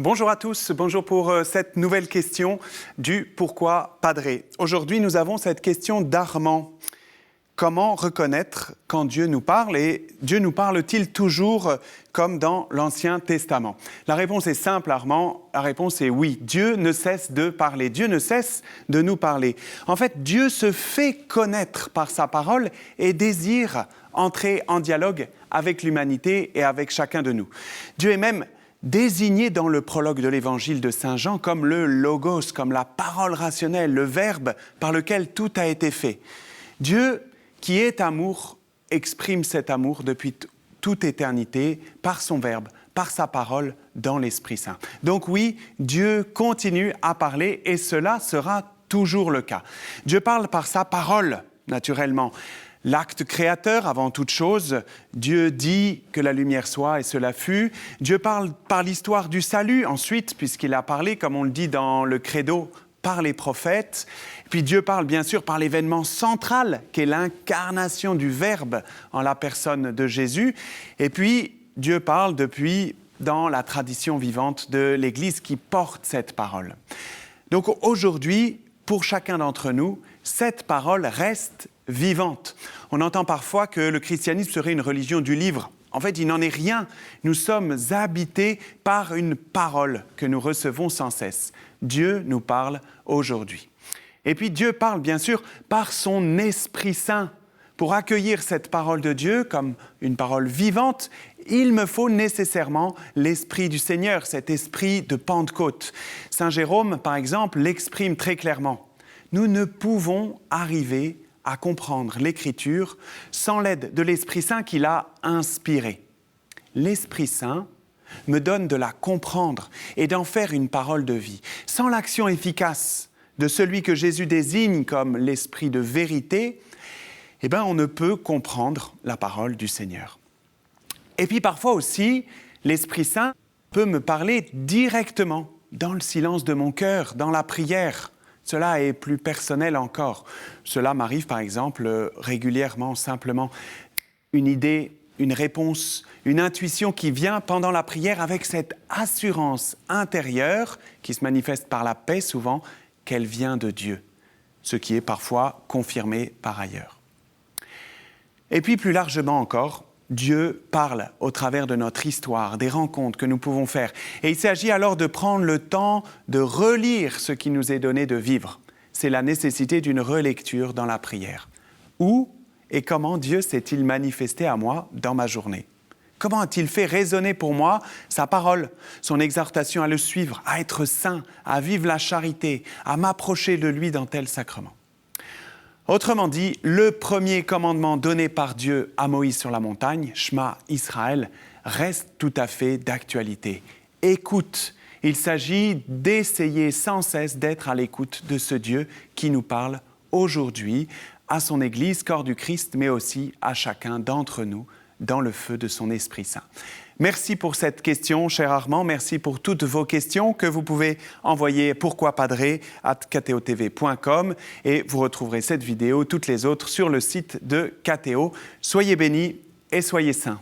Bonjour à tous, bonjour pour cette nouvelle question du Pourquoi Padre. Aujourd'hui, nous avons cette question d'Armand. Comment reconnaître quand Dieu nous parle et Dieu nous parle-t-il toujours comme dans l'Ancien Testament? La réponse est simple, Armand. La réponse est oui. Dieu ne cesse de parler. Dieu ne cesse de nous parler. En fait, Dieu se fait connaître par sa parole et désire entrer en dialogue avec l'humanité et avec chacun de nous. Dieu est même désigné dans le prologue de l'évangile de Saint Jean comme le logos, comme la parole rationnelle, le verbe par lequel tout a été fait. Dieu, qui est amour, exprime cet amour depuis toute éternité par son verbe, par sa parole dans l'Esprit Saint. Donc oui, Dieu continue à parler et cela sera toujours le cas. Dieu parle par sa parole, naturellement. L'acte créateur, avant toute chose, Dieu dit que la lumière soit et cela fut. Dieu parle par l'histoire du salut ensuite, puisqu'il a parlé, comme on le dit dans le credo, par les prophètes. Puis Dieu parle bien sûr par l'événement central, qu'est l'incarnation du Verbe en la personne de Jésus. Et puis Dieu parle depuis dans la tradition vivante de l'Église qui porte cette parole. Donc aujourd'hui, pour chacun d'entre nous, cette parole reste vivante. On entend parfois que le christianisme serait une religion du livre. En fait, il n'en est rien. Nous sommes habités par une parole que nous recevons sans cesse. Dieu nous parle aujourd'hui. Et puis Dieu parle bien sûr par son Esprit Saint. Pour accueillir cette parole de Dieu comme une parole vivante, il me faut nécessairement l'Esprit du Seigneur, cet esprit de Pentecôte. Saint Jérôme, par exemple, l'exprime très clairement. Nous ne pouvons arriver à comprendre l'Écriture sans l'aide de l'Esprit Saint qui l'a inspirée. L'Esprit Saint me donne de la comprendre et d'en faire une parole de vie. Sans l'action efficace de celui que Jésus désigne comme l'Esprit de vérité, on ne peut comprendre la parole du Seigneur. Et puis parfois aussi, l'Esprit Saint peut me parler directement dans le silence de mon cœur, dans la prière. Cela est plus personnel encore. Cela m'arrive par exemple régulièrement, simplement. Une idée, une réponse, une intuition qui vient pendant la prière avec cette assurance intérieure qui se manifeste par la paix souvent, qu'elle vient de Dieu, ce qui est parfois confirmé par ailleurs. Et puis plus largement encore, Dieu parle au travers de notre histoire, des rencontres que nous pouvons faire. Et il s'agit alors de prendre le temps de relire ce qui nous est donné de vivre. C'est la nécessité d'une relecture dans la prière. Où et comment Dieu s'est-il manifesté à moi dans ma journée? Comment a-t-il fait résonner pour moi sa parole, son exhortation à le suivre, à être saint, à vivre la charité, à m'approcher de lui dans tel sacrement? Autrement dit, le premier commandement donné par Dieu à Moïse sur la montagne, Shema Israël, reste tout à fait d'actualité. Écoute, il s'agit d'essayer sans cesse d'être à l'écoute de ce Dieu qui nous parle aujourd'hui, à son Église, corps du Christ, mais aussi à chacun d'entre nous, dans le feu de son Esprit Saint. Merci pour cette question, cher Armand. Merci pour toutes vos questions que vous pouvez envoyer pourquoipadre@kto.tv.com et vous retrouverez cette vidéo, toutes les autres, sur le site de KTO. Soyez bénis et soyez saints.